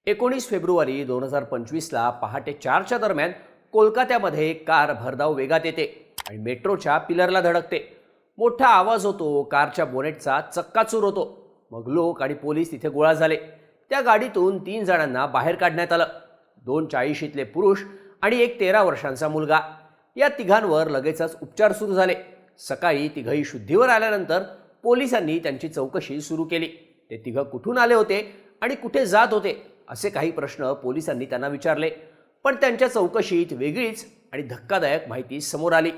19 February 2025ला पहाटे 4च्या दरम्यान कोलकात्यामध्ये एक कार भरधाव वेगात येते आणि मेट्रोच्या पिलरला धडकते. मोठा आवाज होतो, कारच्या बोनेटचा चक्काचूर होतो. मग लोक आणि पोलीस तिथे गोळा झाले. त्या गाडीतून 3 जणांना बाहेर काढण्यात आलं. 2 40शीतले पुरुष आणि एक 13 वर्षांचा मुलगा. या तिघांवर लगेचच उपचार सुरू झाले. सकाळी तिघही शुद्धीवर आल्यानंतर पोलिसांनी त्यांची चौकशी सुरू केली. ते तिघं कुठून आले होते आणि कुठे जात होते असे काही प्रश्न पोलिसांनी त्यांना विचारले. पण त्यांच्या चौकशीत वेगळीच आणि धक्कादायक माहिती समोर आली.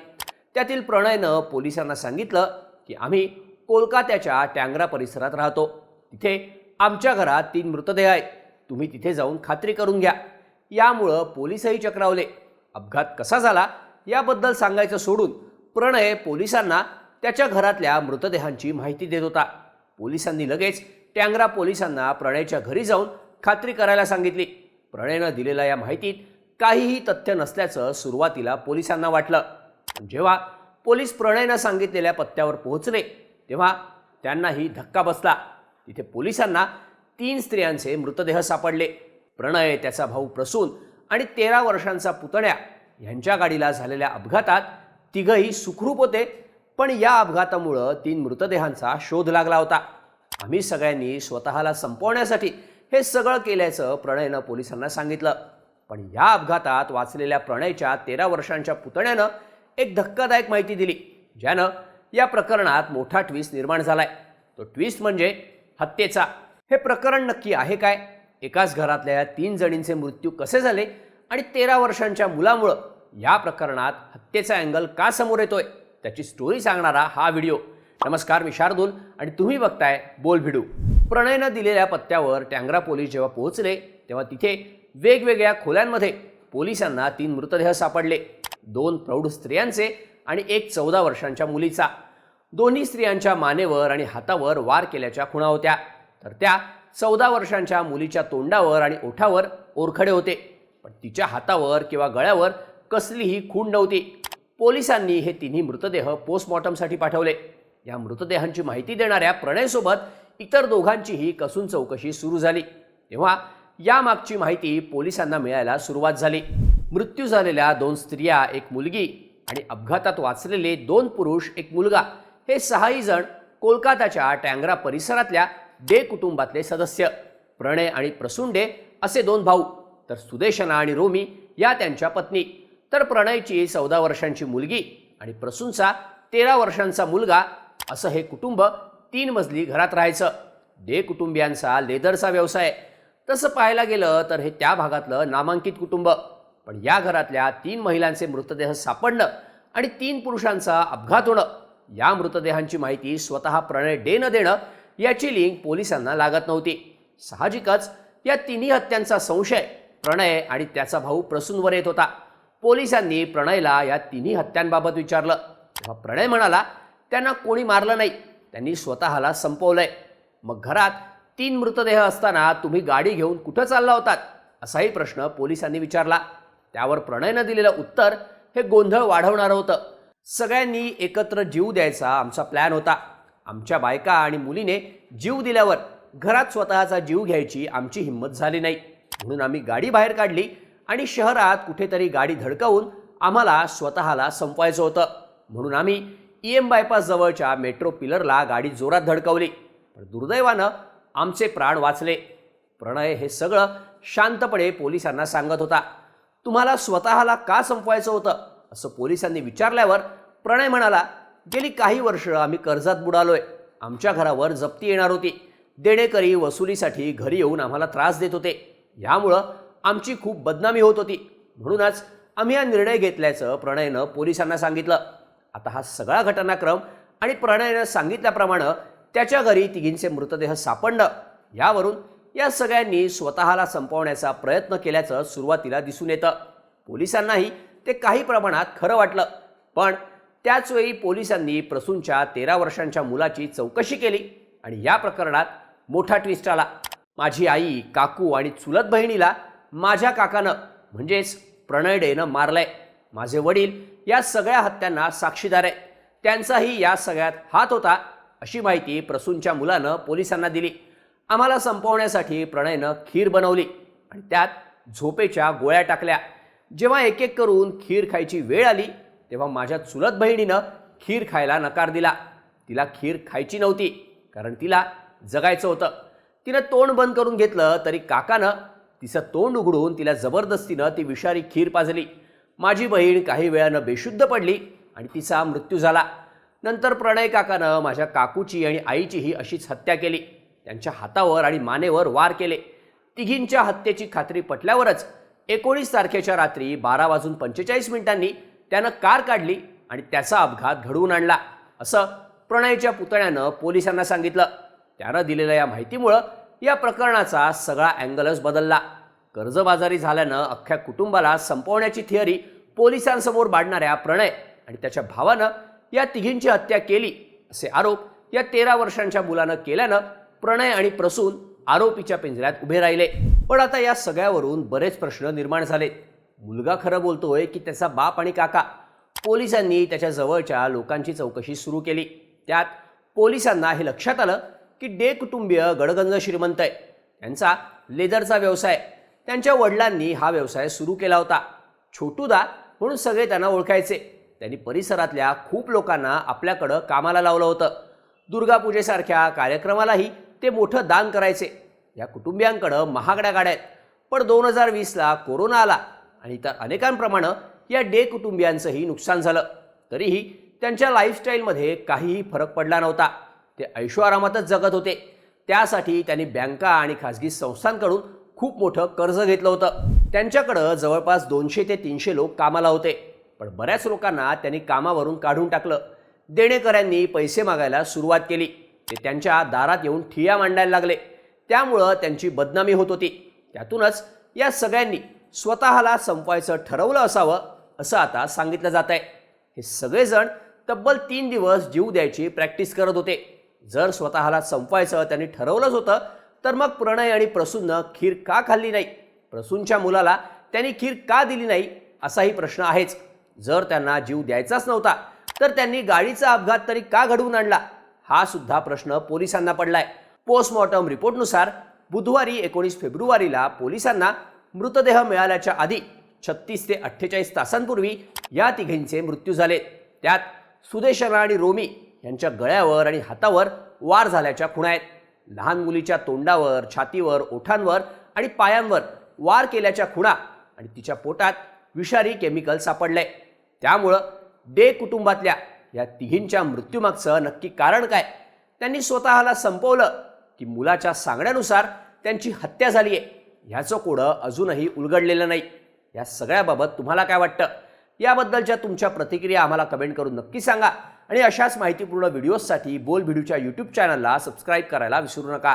त्यातील प्रणयनं पोलिसांना सांगितलं की आम्ही कोलकात्याच्या टँगरा परिसरात राहतो. तिथे आमच्या घरात 3 मृतदेह आहेत. तुम्ही तिथे जाऊन खात्री करून घ्या. यामुळं पोलीसही चक्रावले. अपघात कसा झाला याबद्दल सांगायचं सोडून प्रणय पोलिसांना त्याच्या घरातल्या मृतदेहांची माहिती देत होता. पोलिसांनी लगेच टँगरा पोलिसांना प्रणयच्या घरी जाऊन खात्री करायला सांगितली. प्रणयनं दिलेल्या या माहितीत काहीही तथ्य नसल्याचं सुरुवातीला पोलिसांना वाटलं. जेव्हा पोलीस प्रणयनं सांगितलेल्या पत्त्यावर पोहोचले तेव्हा त्यांनाही धक्का बसला. तिथे पोलिसांना 3 स्त्रियांचे मृतदेह सापडले. प्रणय, त्याचा भाऊ प्रसून आणि 13 वर्षांचा पुतण्या यांच्या गाडीला झालेल्या अपघातात तिघही सुखरूप होते. पण या अपघातामुळं 3 मृतदेहांचा शोध लागला होता. आम्ही सगळ्यांनी स्वतःला संपवण्यासाठी हे सगळं केल्याचं प्रणयनं पोलिसांना सांगितलं. पण या अपघातात वाचलेल्या प्रणयच्या 13 वर्षांच्या पुतण्यानं एक धक्कादायक माहिती दिली, ज्यानं या प्रकरणात मोठा ट्विस्ट निर्माण झालाय. तो ट्विस्ट म्हणजे हत्येचा. हे प्रकरण नक्की आहे काय? एकाच घरातल्या 3 जणींचे मृत्यू कसे झाले आणि 13 वर्षांच्या मुलामुळं या प्रकरणात हत्येचा अँगल का समोर येतोय, त्याची स्टोरी सांगणारा हा व्हिडिओ. नमस्कार, मी शार्दूल आणि तुम्ही बघताय बोल भिडू. प्रणयनं दिलेल्या पत्त्यावर टँगरा पोलीस जेव्हा पोहोचले तेव्हा तिथे वेगवेगळ्या खोल्यांमध्ये पोलिसांना 3 मृतदेह सापडले. 2 प्रौढ स्त्रियांचे आणि एक 14 वर्षांच्या मुलीचा. दोन्ही स्त्रियांच्या मानेवर आणि हातावर वार केल्याच्या खुणा होत्या, तर त्या 14 वर्षांच्या मुलीच्या तोंडावर आणि ओठावर ओरखडे होते. पण तिच्या हातावर किंवा गळ्यावर कसलीही खूण नव्हती. पोलिसांनी हे तिन्ही मृतदेह पोस्टमॉर्टमसाठी पाठवले. या मृतदेहांची माहिती देणाऱ्या प्रणयसोबत इतर दोघांचीही कसून चौकशी सुरू झाली. तेव्हा यामागची माहिती पोलिसांना मिळायला सुरुवात झाली. मृत्यू झालेल्या 2 स्त्रिया, एक मुलगी आणि अपघातात वाचलेले 2 पुरुष, एक मुलगा, हे 6ही जण कोलकात्याच्या टँगरा परिसरातल्या डे कुटुंबातले सदस्य. प्रणय आणि प्रसून डे असे 2 भाऊ, तर सुदेशना आणि रोमी या त्यांच्या पत्नी. तर प्रणयची 14 वर्षांची मुलगी आणि प्रसूनचा 13 वर्षांचा मुलगा, असं हे कुटुंब 3 मजली घरात राहायचं. डे कुटुंबियांचा लेदरचा व्यवसाय. तसं पाहायला गेलं तर हे त्या भागातलं नामांकित कुटुंब. पण या घरातल्या 3 महिलांचे मृतदेह सापडणं आणि 3 पुरुषांचा अपघात होणं, या मृतदेहांची माहिती स्वतः प्रणय डेनं देणं, याची लिंक पोलिसांना लागत नव्हती. साहजिकच या तिन्ही हत्यांचा संशय प्रणय आणि त्याचा भाऊ प्रसूनवर येत होता. पोलिसांनी प्रणयला या तिन्ही हत्यांबाबत विचारलं तेव्हा प्रणय म्हणाला त्यांना कोणी मारलं नाही, त्यांनी स्वतःला संपवलंय. मग घरात 3 मृतदेह असताना तुम्ही गाडी घेऊन कुठं चालला होतात, असाही प्रश्न पोलिसांनी विचारला. त्यावर प्रणयनं दिलेलं उत्तर हे गोंधळ वाढवणारं होतं. सगळ्यांनी एकत्र जीव द्यायचा आमचा प्लॅन होता. आमच्या बायका आणि मुलीने जीव दिल्यावर घरात स्वतःचा जीव घ्यायची आमची हिंमत झाली नाही, म्हणून आम्ही गाडी बाहेर काढली आणि शहरात कुठेतरी गाडी धडकावून आम्हाला स्वतःला संपवायचं होतं. म्हणून आम्ही EM बायपास जवळच्या मेट्रो पिलरला गाडी जोरात धडकावली. पण दुर्दैवानं आमचे प्राण वाचले. प्रणय हे सगळं शांतपणे पोलिसांना सांगत होता. तुम्हाला स्वतःला का संपवायचं होतं असं पोलिसांनी विचारल्यावर प्रणय म्हणाला, गेली काही वर्ष आम्ही कर्जात बुडालोय. आमच्या घरावर जप्ती येणार होती. देणेकरी वसुलीसाठी घरी येऊन आम्हाला त्रास देत होते. यामुळं आमची खूप बदनामी होत होती. म्हणूनच आम्ही हा निर्णय घेतल्याचं प्रणयनं पोलिसांना सांगितलं. आता हा सगळा घटनाक्रम आणि प्रणयनं सांगितल्याप्रमाणे त्याच्या घरी तिघींचे मृतदेह सापडणं, यावरून या सगळ्यांनी स्वतःला संपवण्याचा प्रयत्न केल्याचं सुरुवातीला दिसून येतं. पोलिसांनाही ते काही प्रमाणात खरं वाटलं. पण त्याचवेळी पोलिसांनी प्रसूनच्या 13 वर्षांच्या मुलाची चौकशी केली आणि या प्रकरणात मोठा ट्विस्ट आला. माझी आई, काकू आणि चुलत बहिणीला माझ्या काकानं म्हणजेच प्रणय डेनं मारलंय. माझे वडील या सगळ्या हत्यांना साक्षीदार आहेत. त्यांचाही या सगळ्यात हात होता, अशी माहिती प्रसूनच्या मुलानं पोलिसांना दिली. आम्हाला संपवण्यासाठी प्रणयनं खीर बनवली. आणि त्यात झोपेच्या गोळ्या टाकल्या. जेव्हा एक एक करून खीर खायची वेळ आली तेव्हा माझ्या चुलत बहिणीनं खीर खायला नकार दिला. तिला खीर खायची नव्हती कारण तिला जगायचं होतं. तिनं तोंड बंद करून घेतलं तरी काकानं तिचं तोंड उघडून तिला जबरदस्तीनं ती विषारी खीर पाजली. माझी बहीण काही वेळानं बेशुद्ध पडली आणि तिचा मृत्यू झाला. नंतर प्रणय काकानं माझ्या काकूची आणि आईचीही अशीच हत्या केली. त्यांच्या हातावर आणि मानेवर वार केले. तिघींच्या हत्येची खात्री पटल्यावरच 19 तारखेच्या रात्री 12:45 त्यानं कार काढली आणि त्याचा अपघात घडवून आणला, असं प्रणयच्या पुतण्यानं पोलिसांना सांगितलं. त्यानं दिलेल्या या माहितीमुळं या प्रकरणाचा सगळा अँगलच बदलला. कर्जबाजारी झाल्यानं अख्ख्या कुटुंबाला संपवण्याची थिअरी पोलिसांसमोर मांडणाऱ्या प्रणय आणि त्याच्या भावानं या तिघींची हत्या केली असे आरोप या 13 वर्षांच्या मुलानं केल्यानं प्रणय आणि प्रसून आरोपीच्या पिंजऱ्यात उभे राहिले. पण आता या सगळ्यावरून बरेच प्रश्न निर्माण झाले. मुलगा खरं बोलतोय की त्याचा बाप आणि काका? पोलिसांनी त्याच्या जवळच्या लोकांची चौकशी सुरू केली. त्यात पोलिसांना हे लक्षात आलं की डे कुटुंबीय गडगंज श्रीमंत आहे. त्यांचा लेदरचा व्यवसाय. त्यांच्या वडिलांनी हा व्यवसाय सुरू केला होता. छोटूदा म्हणून सगळे त्यांना ओळखायचे. त्यांनी परिसरातल्या खूप लोकांना आपल्याकडं कामाला लावलं होतं. दुर्गापूजेसारख्या कार्यक्रमालाही ते मोठं दान करायचे. या कुटुंबियांकडं महागड्या गाड्या आहेत. पण 2020ला कोरोना आला आणि इतर अनेकांप्रमाणे या डे कुटुंबियांचंही नुकसान झालं. तरीही त्यांच्या लाईफस्टाईलमध्ये काहीही फरक पडला नव्हता. ते ऐशोआरामातच जगत होते. त्यासाठी त्यांनी बँका आणि खाजगी संस्थांकडून खूप मोठं कर्ज घेतलं होतं. त्यांच्याकडं जवळपास 200 ते 300 लोक कामाला होते. पण बऱ्याच लोकांना त्यांनी कामावरून काढून टाकलं. देणेकऱ्यांनी पैसे मागायला सुरुवात केली. ते त्यांच्या दारात येऊन ठिय्या मांडायला लागले. त्यामुळं त्यांची बदनामी होत होती. त्यातूनच या सगळ्यांनी स्वतःला संपवायचं ठरवलं असावं असं आता सांगितलं जात आहे. हे सगळेजण तब्बल 3 दिवस जीव द्यायची प्रॅक्टिस करत होते. जर स्वतःला संपवायचं त्यांनी ठरवलंच होतं तर मग प्रणय आणि प्रसूननं खीर का खाल्ली नाही? प्रसूनच्या मुलाला त्यांनी खीर का दिली नाही असाही प्रश्न आहेच. जर त्यांना जीव द्यायचाच नव्हता तर त्यांनी गाडीचा अपघात तरी का घडवून आणला? हा सुद्धा प्रश्न पोलिसांना पडलाय. पोस्टमॉर्टम रिपोर्टनुसार बुधवारी 19 फेब्रुवारीला पोलिसांना मृतदेह मिळाल्याच्या आधी 36 ते 48 तासांपूर्वी या तिघींचे मृत्यू झाले. त्यात सुदेशना आणि रोमी यांच्या गळ्यावर आणि हातावर वार झाल्याच्या खुणा आहेत. लहान मुलीच्या तोंडावर, छातीवर, ओठांवर आणि पायांवर वार केल्याच्या खुणा आणि तिच्या पोटात विषारी केमिकल सापडले. त्यामुळं डे कुटुंबातल्या या तिघींच्या मृत्यूमागचं नक्की कारण काय? त्यांनी स्वतःला संपवलं की मुलाच्या सांगण्यानुसार त्यांची हत्या झाली आहे? ह्याचं कोडं अजूनही उलगडलेलं नाही. या सगळ्याबाबत तुम्हाला काय वाटतं? याबद्दलच्या तुमच्या प्रतिक्रिया आम्हाला कमेंट करून नक्की सांगा आणि अशाच माहितीपूर्ण व्हिडिओजसाठी बोल भिडूच्या यूट्यूब चॅनलला सबस्क्राईब करायला विसरू नका.